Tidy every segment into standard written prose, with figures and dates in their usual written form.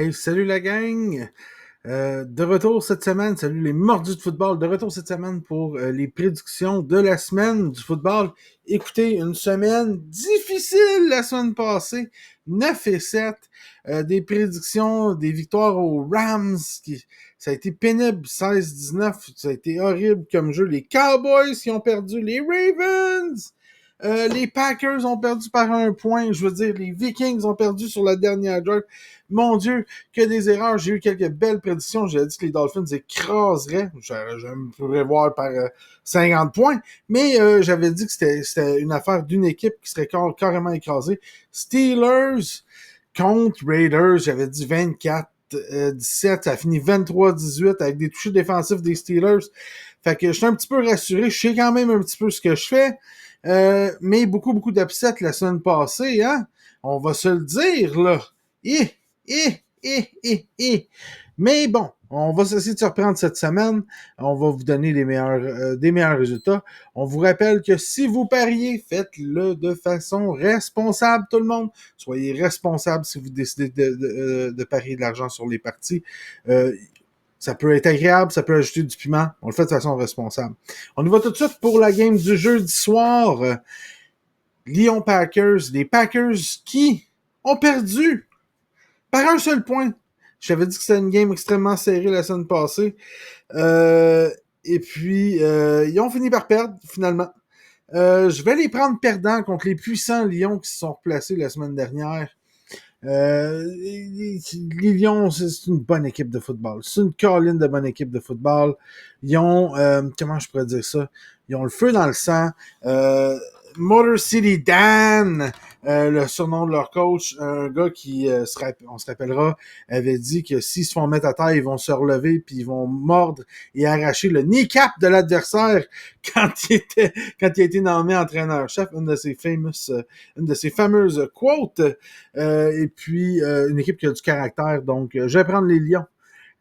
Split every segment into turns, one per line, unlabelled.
Hey, salut la gang! De retour cette semaine, salut les mordus de football, de retour cette semaine pour les prédictions de la semaine du football. Écoutez, une semaine difficile la semaine passée, 9-7, des prédictions, des victoires aux Rams, ça a été pénible, 16-19, ça a été horrible comme jeu. Les Cowboys qui ont perdu, les Ravens! Les Packers ont perdu par 1 point. Je veux dire, les Vikings ont perdu sur la dernière drive. Mon Dieu, que des erreurs. J'ai eu quelques belles prédictions. J'ai dit que les Dolphins écraseraient. Je me pourrais voir par 50 points. Mais j'avais dit que c'était une affaire d'une équipe qui serait carrément écrasée. Steelers contre Raiders. J'avais dit 24-17. Ça a fini 23-18 avec des touchés défensifs des Steelers. Fait que je suis un petit peu rassuré. Je sais quand même un petit peu ce que je fais. Mais beaucoup d'upsets la semaine passée, hein? On va se le dire, là. Mais bon, on va essayer de se reprendre cette semaine. On va vous donner des meilleurs résultats. On vous rappelle que si vous pariez, faites-le de façon responsable, tout le monde. Soyez responsable si vous décidez de parier de l'argent sur les parties. Ça peut être agréable, ça peut ajouter du piment. On le fait de façon responsable. On y va tout de suite pour la game du jeudi soir. Lyon Packers. Les Packers qui ont perdu par un seul point. J'avais dit que c'était une game extrêmement serrée la semaine passée. Et puis, ils ont fini par perdre, finalement. Je vais les prendre perdants contre les puissants Lions qui se sont replacés la semaine dernière. Les Lions, c'est une bonne équipe de football. C'est une colline de bonne équipe de football. Ils ont, comment je pourrais dire ça? Ils ont le feu dans le sang. Motor City Dan, le surnom de leur coach, un gars qui, on se rappellera, avait dit que s'ils se font mettre à terre, ils vont se relever puis ils vont mordre et arracher le kneecap de l'adversaire quand il a été nommé entraîneur-chef, une de ses fameuses quotes. Et puis, une équipe qui a du caractère. Donc, je vais prendre les Lions.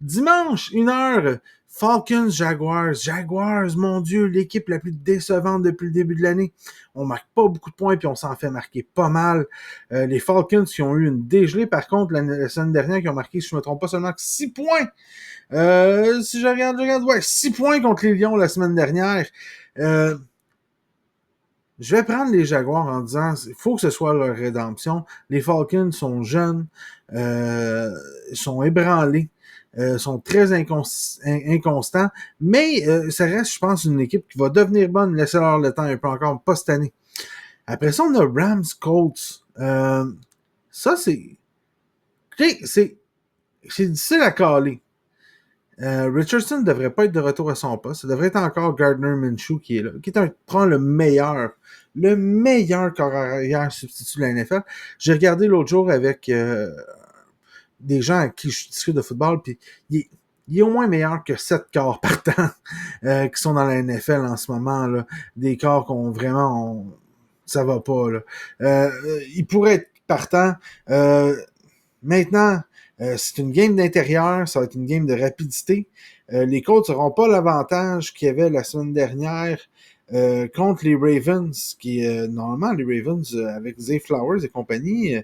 Dimanche, 1h, Falcons, Jaguars. Jaguars, mon Dieu, l'équipe la plus décevante depuis le début de l'année. On marque pas beaucoup de points, puis on s'en fait marquer pas mal. Les Falcons qui ont eu une dégelée, par contre, la semaine dernière, qui ont marqué, si je ne me trompe pas, seulement 6 points. Si je regarde, 6 points contre les Lions la semaine dernière. Je vais prendre les Jaguars en disant il faut que ce soit leur rédemption. Les Falcons sont jeunes, sont ébranlés, sont très inconstants, mais ça reste, je pense, une équipe qui va devenir bonne. Laissez-leur le temps un peu encore, pas cette année. Après ça, on a Rams Colts. Ça, c'est difficile à caler. Richardson ne devrait pas être de retour à son poste. Ça devrait être encore Gardner Minshew qui est là, qui prend le meilleur corps arrière substitut de la NFL. J'ai regardé l'autre jour avec des gens à qui je discute de football, puis il est au moins meilleur que 7 corps partants qui sont dans la NFL en ce moment. Là. Des corps qu'on vraiment... ça va pas. Là. Il pourrait être partant. Maintenant... c'est une game d'intérieur, ça va être une game de rapidité. Les Colts n'auront pas l'avantage qu'il y avait la semaine dernière contre les Ravens, qui normalement les Ravens avec Zay Flowers et compagnie,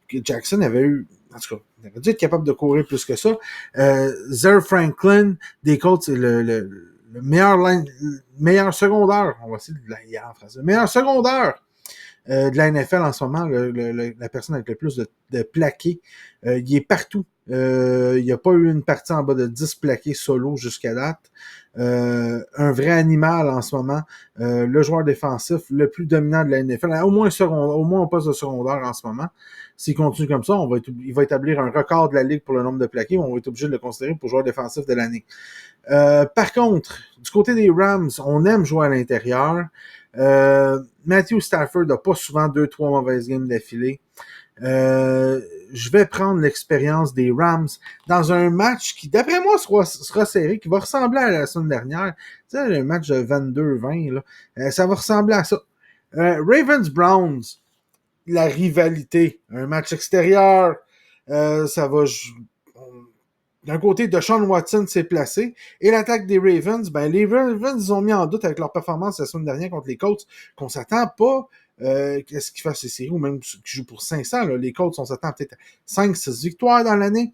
que Jackson avait eu, en tout cas, il aurait dû être capable de courir plus que ça. Zer Franklin des Colts, c'est le meilleur secondaire, on va essayer de la en français, le meilleur secondaire de la NFL en ce moment, la personne avec le plus de plaqués. Il est partout. Il n'y a pas eu une partie en bas de 10 plaqués solo jusqu'à date. Un vrai animal en ce moment. Le joueur défensif le plus dominant de la NFL. Au moins un poste de secondaire en ce moment. S'il continue comme ça, il va établir un record de la Ligue pour le nombre de plaqués. On va être obligé de le considérer pour joueur défensif de l'année. Par contre, du côté des Rams, on aime jouer à l'intérieur. Matthew Stafford n'a pas souvent 2-3 mauvaises games d'affilée. Je vais prendre l'expérience des Rams dans un match qui, d'après moi, sera serré, qui va ressembler à la semaine dernière. Tu sais, le match de 22-20, là, ça va ressembler à ça. Ravens-Browns, la rivalité, un match extérieur, ça va... D'un côté, Deshaun Watson s'est placé. Et l'attaque des Ravens, ben les Ravens, ils ont mis en doute avec leur performance la semaine dernière contre les Colts, qu'on s'attend pas qu'est-ce qu'ils fassent ces séries, ou même qu'ils jouent pour 500. Là. Les Colts, on s'attend peut-être à 5-6 victoires dans l'année.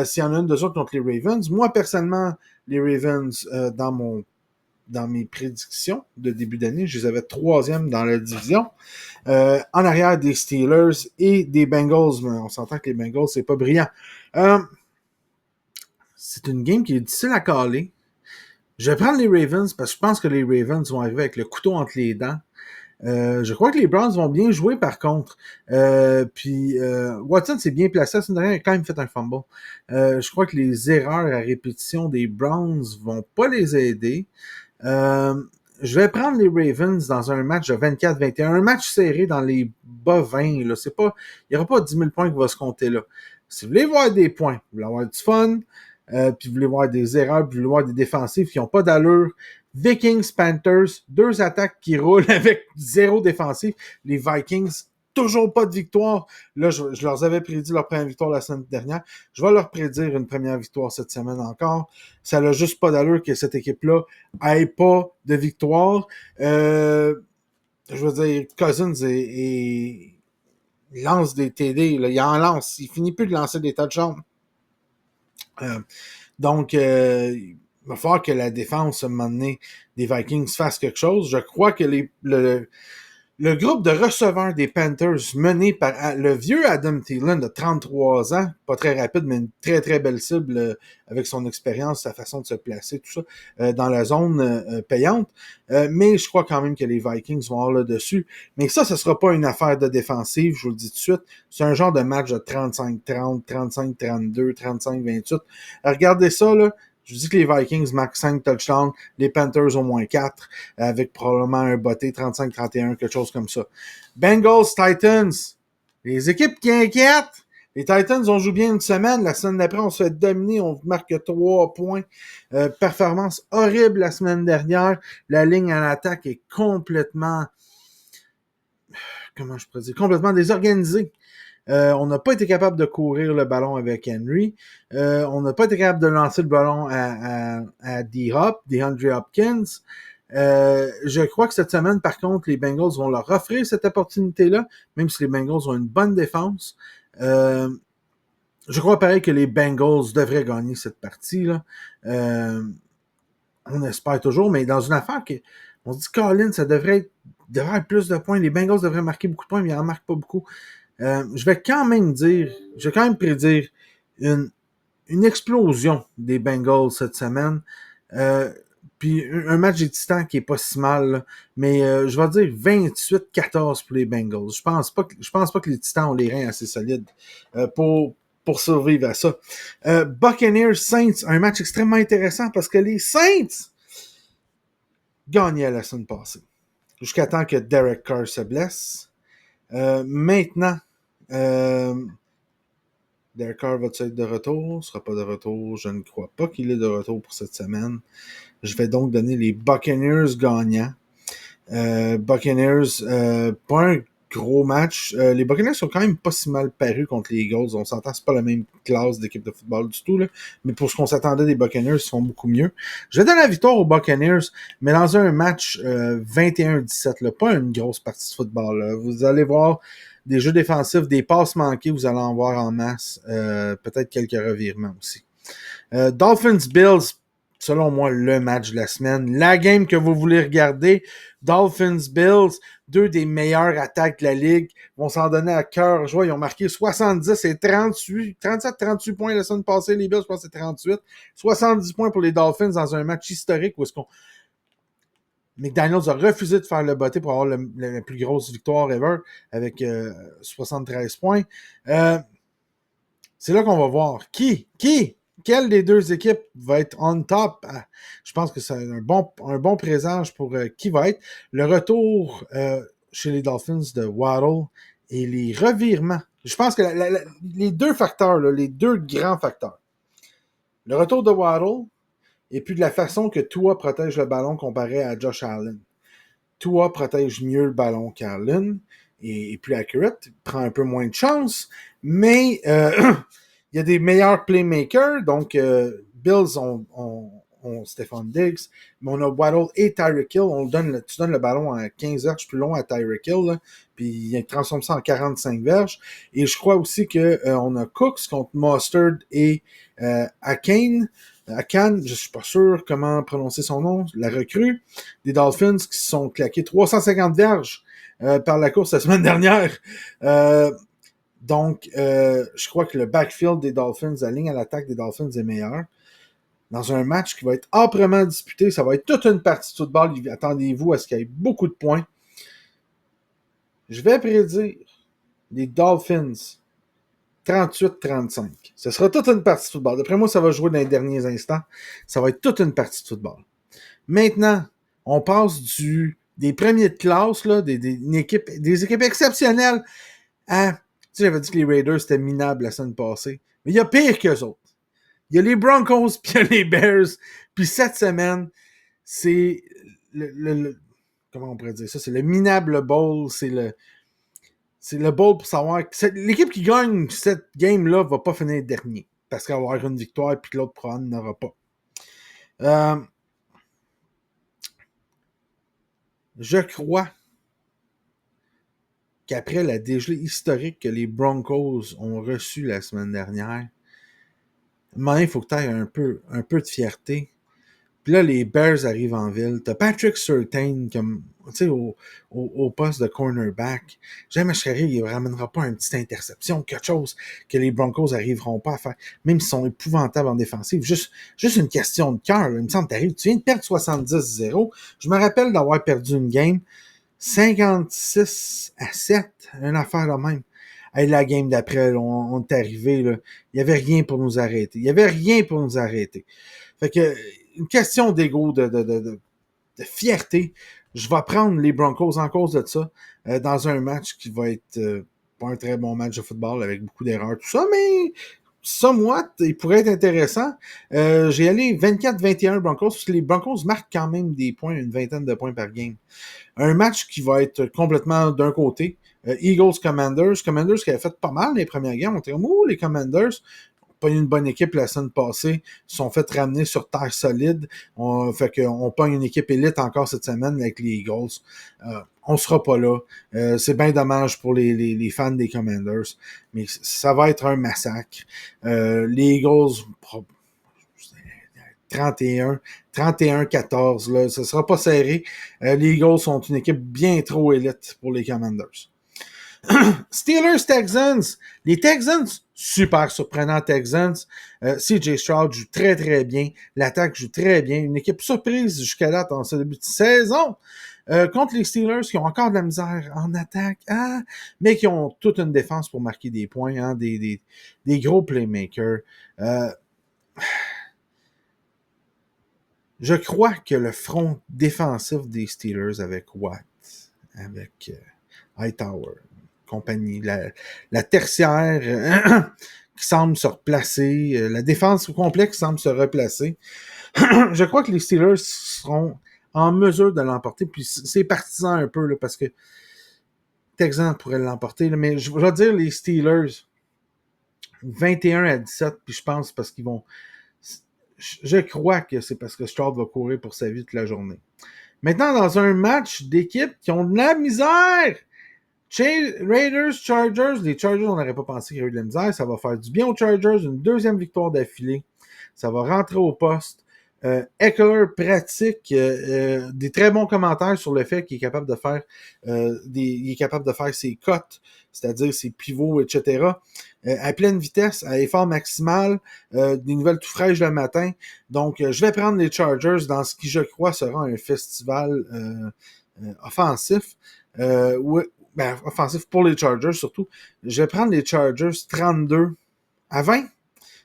s'il y en a une d'eux autres contre les Ravens. Moi, personnellement, les Ravens, dans mes prédictions de début d'année, je les avais troisième dans la division. En arrière des Steelers et des Bengals. Mais on s'entend que les Bengals, c'est pas brillant. C'est une game qui est difficile à caler. Je vais prendre les Ravens parce que je pense que les Ravens vont arriver avec le couteau entre les dents. Je crois que les Browns vont bien jouer par contre. Puis Watson s'est bien placé. La semaine dernière, il a quand même fait un fumble. Je crois que les erreurs à répétition des Browns vont pas les aider. Je vais prendre les Ravens dans un match de 24-21. Un match serré dans les bas 20. Là. C'est pas, il n'y aura pas 10 000 points qui vont se compter là. Si vous voulez voir des points, vous voulez avoir du fun, puis vous voulez voir des erreurs, puis vous voulez voir des défensives qui n'ont pas d'allure, Vikings, Panthers, deux attaques qui roulent avec zéro défensif. Les Vikings, toujours pas de victoire. Là, je leur avais prédit leur première victoire la semaine dernière. Je vais leur prédire une première victoire cette semaine encore. Ça n'a juste pas d'allure que cette équipe-là ait pas de victoire. Je veux dire, Cousins il lance des TD. Là. Il en lance. Il finit plus de lancer des touchdowns. Donc, il va falloir que la défense, à un moment donné, des Vikings fasse quelque chose. Je crois que le groupe de receveurs des Panthers mené par le vieux Adam Thielen de 33 ans, pas très rapide, mais une très, très belle cible avec son expérience, sa façon de se placer, tout ça, dans la zone payante. Mais je crois quand même que les Vikings vont avoir le dessus. Mais ça, ce sera pas une affaire de défensive, je vous le dis tout de suite. C'est un genre de match de 35-30, 35-32, 35-28. Regardez ça, là. Je vous dis que les Vikings marquent 5 touchdowns, les Panthers au moins 4, avec probablement un botté 35-31, quelque chose comme ça. Bengals, Titans, les équipes qui inquiètent. Les Titans, on joue bien une semaine. La semaine d'après, on se fait dominer. On marque 3 points. Performance horrible la semaine dernière. La ligne en attaque est complètement... Comment je pourrais dire? Complètement désorganisée. On n'a pas été capable de courir le ballon avec Henry. On n'a pas été capable de lancer le ballon à D-Hop, DeAndre Hopkins. Je crois que cette semaine, par contre, les Bengals vont leur offrir cette opportunité-là, même si les Bengals ont une bonne défense. Je crois pareil que les Bengals devraient gagner cette partie-là. On espère toujours, mais dans une affaire que on se dit, Colin, ça devrait être plus de points. Les Bengals devraient marquer beaucoup de points, mais ils n'en marquent pas beaucoup. Je vais quand même prédire une explosion des Bengals cette semaine. Puis un match des Titans qui est pas si mal, là. Mais je vais dire 28-14 pour les Bengals. Je pense pas que les Titans ont les reins assez solides pour survivre à ça. Buccaneers Saints, un match extrêmement intéressant parce que les Saints gagnaient la semaine passée. Jusqu'à temps que Derek Carr se blesse. Maintenant, Derek Carr va-t-il être de retour? Ne sera pas de retour. Je ne crois pas qu'il est de retour pour cette semaine. Je vais donc donner les Buccaneers gagnants. Buccaneers, pas un gros match. Les Buccaneers sont quand même pas si mal parus contre les Eagles. On s'entend, c'est pas la même classe d'équipe de football du tout, là. Mais pour ce qu'on s'attendait des Buccaneers, ils sont beaucoup mieux. Je vais donner la victoire aux Buccaneers, mais dans un match 21-17, là, pas une grosse partie de football. Là. Vous allez voir des jeux défensifs, des passes manquées, vous allez en voir en masse. Peut-être quelques revirements aussi. Dolphins-Bills, selon moi, le match de la semaine. La game que vous voulez regarder. Dolphins-Bills, deux des meilleures attaques de la Ligue, vont s'en donner à cœur joie. Ils ont marqué 70 et 37-38 points la semaine passée. Les Bills, je pense que c'est 38. 70 points pour les Dolphins dans un match historique où est-ce qu'on... McDaniels a refusé de faire le botté pour avoir la plus grosse victoire ever avec 73 points. C'est là qu'on va voir quelle des deux équipes va être on top. Je pense que c'est un bon présage pour qui va être. Le retour chez les Dolphins de Waddle et les revirements. Je pense que les deux facteurs, là, les deux grands facteurs. Le retour de Waddle et puis de la façon que Tua protège le ballon comparé à Josh Allen. Tua protège mieux le ballon qu'Allen et plus accurate, prend un peu moins de chance, mais il y a des meilleurs playmakers, donc Bills ont Stephon Diggs, mais on a Waddle et Tyreek Hill. Tu donnes le ballon à 15 verges plus long à Tyreek Hill, là, puis il transforme ça en 45 verges. Et je crois aussi qu'on a Cooks contre Mustard et Akan, je ne suis pas sûr comment prononcer son nom, la recrue des Dolphins qui se sont claqués 350 verges par la course la semaine dernière. Donc, je crois que le backfield des Dolphins, la ligne à l'attaque des Dolphins est meilleure. Dans un match qui va être âprement disputé, ça va être toute une partie de football. Attendez-vous à ce qu'il y ait beaucoup de points. Je vais prédire les Dolphins 38-35. Ce sera toute une partie de football. D'après moi, ça va jouer dans les derniers instants. Ça va être toute une partie de football. Maintenant, on passe des premiers de classe, là, des équipes exceptionnelles à... Tu sais, j'avais dit que les Raiders, c'était minable la semaine passée. Mais il y a pire qu'eux autres. Il y a les Broncos, puis il y a les Bears. Puis cette semaine, c'est comment on pourrait dire ça? C'est le minable bowl. C'est le bowl pour savoir... L'équipe qui gagne cette game-là va pas finir dernier. Parce qu'elle va avoir une victoire, puis que l'autre probablement n'aura pas. Je crois qu'après la dégelée historique que les Broncos ont reçue la semaine dernière, il faut que tu aies un peu de fierté. Puis là, les Bears arrivent en ville. T'as Patrick Surtain comme, tu sais, au poste de cornerback. Jamais Sherry, il ne ramènera pas une petite interception, quelque chose que les Broncos n'arriveront pas à faire, même s'ils sont épouvantables en défensive. Juste une question de cœur. Il me semble que tu viens de perdre 70-0. Je me rappelle d'avoir perdu une game 56-7, une affaire de même. Hey, la game d'après, on est arrivé, là, il n'y avait rien pour nous arrêter. Fait que, une question d'ego, de fierté, je vais prendre les Broncos en cause de ça, dans un match qui va être pas un très bon match de football avec beaucoup d'erreurs, tout ça, mais somewhat, il pourrait être intéressant. J'ai allé 24-21 Broncos, parce que les Broncos marquent quand même des points, une vingtaine de points par game. Un match qui va être complètement d'un côté. Eagles-Commanders qui avait fait pas mal les premières games. On était comme, les Commanders pas eu une bonne équipe la semaine passée, ils sont fait ramener sur terre solide. Fait qu'on pogne une équipe élite encore cette semaine avec les Eagles. On sera pas là. C'est bien dommage pour les fans des Commanders, mais ça va être un massacre. Les Eagles, 31-14, là, ça sera pas serré. Les Eagles sont une équipe bien trop élite pour les Commanders. Steelers-Texans. Les Texans, super surprenant Texans. CJ Stroud joue très très bien. L'attaque joue très bien. Une équipe surprise jusqu'à date en ce début de saison. Contre les Steelers qui ont encore de la misère en attaque, mais qui ont toute une défense pour marquer des points, des gros playmakers. Je crois que le front défensif des Steelers avec Watt, avec Hightower, compagnie, la tertiaire qui semble se replacer, la défense au complet qui semble se replacer. Je crois que les Steelers seront en mesure de l'emporter, puis c'est partisan un peu, là, parce que Texans pourraient l'emporter, là, mais je vais dire les Steelers 21-17, puis je pense parce qu'ils vont... Je crois que c'est parce que Stroud va courir pour sa vie toute la journée. Maintenant, dans un match d'équipes qui ont de la misère, Raiders, Chargers, les Chargers, on n'aurait pas pensé qu'il y aurait eu de la misère. Ça va faire du bien aux Chargers, une deuxième victoire d'affilée. Ça va rentrer au poste. Eckler pratique des très bons commentaires sur le fait qu'il est capable de faire ses cotes, c'est-à-dire ses pivots, etc. À pleine vitesse, à effort maximal, des nouvelles tout fraîches le matin. Donc, je vais prendre les Chargers dans ce qui, je crois, sera un festival offensif. Offensif pour les Chargers surtout. Je vais prendre les Chargers 32-20.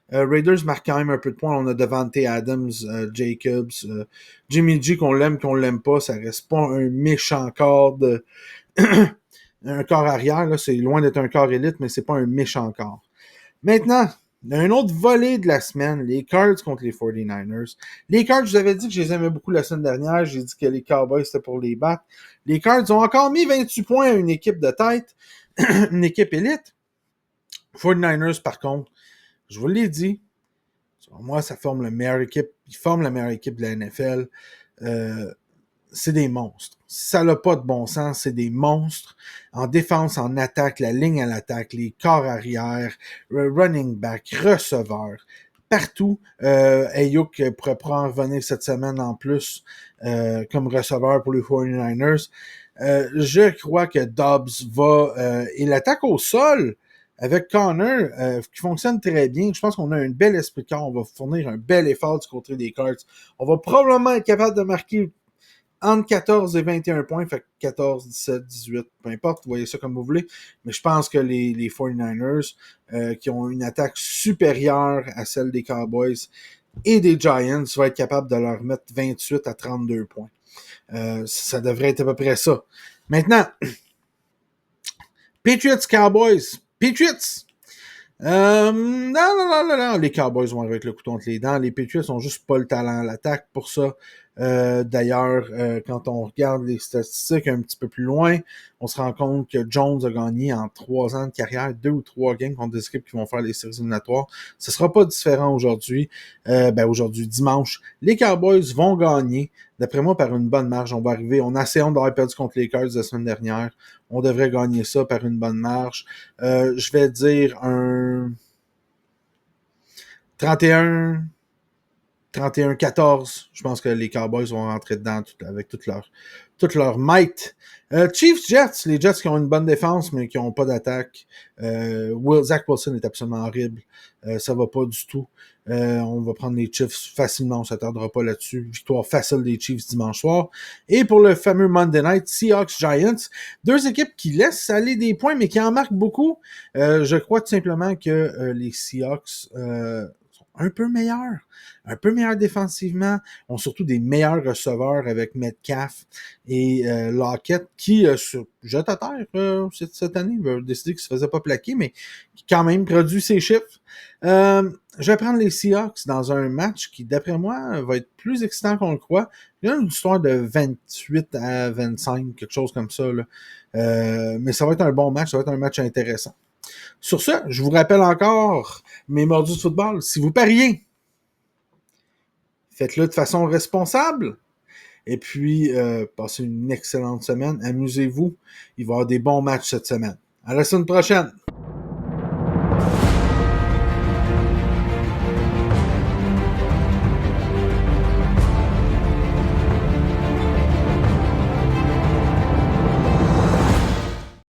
Raiders marquent quand même un peu de points. On a Davante Adams, Jacobs, Jimmy G, qu'on l'aime pas, ça reste pas un méchant corps un corps arrière, là, c'est loin d'être un corps élite, mais c'est pas un méchant corps. Maintenant, un autre volet de la semaine, les Cards contre les 49ers. Les Cards, je vous avais dit que je les aimais beaucoup la semaine dernière, j'ai dit que les Cowboys c'était pour les battre. Les Cards ont encore mis 28 points à une équipe de tête, une équipe élite. 49ers, par contre, je vous l'ai dit, moi, ça forme la meilleure équipe Ils forment la meilleure équipe de la NFL. C'est des monstres. Ça n'a pas de bon sens, c'est des monstres. En défense, en attaque, la ligne à l'attaque, les corps arrière, running back, receveur, partout. Ayuk pourrait en revenir cette semaine en plus comme receveur pour les 49ers. Je crois que Dobbs va... et l'attaque au sol avec Connor, qui fonctionne très bien. Je pense qu'on a un bel esprit de corps. On va fournir un bel effort du côté des Cards. On va probablement être capable de marquer entre 14 et 21 points, fait 14, 17, 18, peu importe, vous voyez ça comme vous voulez, mais je pense que les 49ers, qui ont une attaque supérieure à celle des Cowboys et des Giants, vont être capables de leur mettre 28 à 32 points. Ça devrait être à peu près ça. Maintenant, Patriots-Cowboys. Patriots! Non. Les Cowboys vont arriver avec le couteau entre les dents. Les Patriots ont juste pas le talent à l'attaque pour ça. D'ailleurs, quand on regarde les statistiques un petit peu plus loin, on se rend compte que Jones a gagné en 3 ans de carrière 2 ou 3 games contre des équipes qui vont faire les séries éliminatoires. Ce sera pas différent aujourd'hui. Aujourd'hui, dimanche, les Cowboys vont gagner. D'après moi, par une bonne marge, on va arriver. On a assez honte d'avoir perdu contre les Cards la semaine dernière. On devrait gagner ça par une bonne marge. Je vais dire un 31... 31-14, je pense que les Cowboys vont rentrer dedans avec toute leur might. Chiefs-Jets, les Jets qui ont une bonne défense, mais qui n'ont pas d'attaque. Zach Wilson est absolument horrible. Ça va pas du tout. On va prendre les Chiefs facilement, on s'attardera pas là-dessus. Victoire facile des Chiefs dimanche soir. Et pour le fameux Monday Night, Seahawks-Giants, deux équipes qui laissent aller des points, mais qui en marquent beaucoup. Je crois tout simplement que les Seahawks sont un peu meilleurs défensivement, ont surtout des meilleurs receveurs avec Metcalf et Lockett qui se jette à terre cette année. Il a décidé qu'il se faisait pas plaquer, mais qui quand même produit ses chiffres. Je vais prendre les Seahawks dans un match qui, d'après moi, va être plus excitant qu'on le croit. Il y a une histoire de 28 à 25, quelque chose comme ça. Là. Mais ça va être un bon match, ça va être un match intéressant. Sur ce, je vous rappelle encore mes mordus de football. Si vous pariez, faites-le de façon responsable. Et puis, passez une excellente semaine. Amusez-vous. Il va y avoir des bons matchs cette semaine. À la semaine prochaine.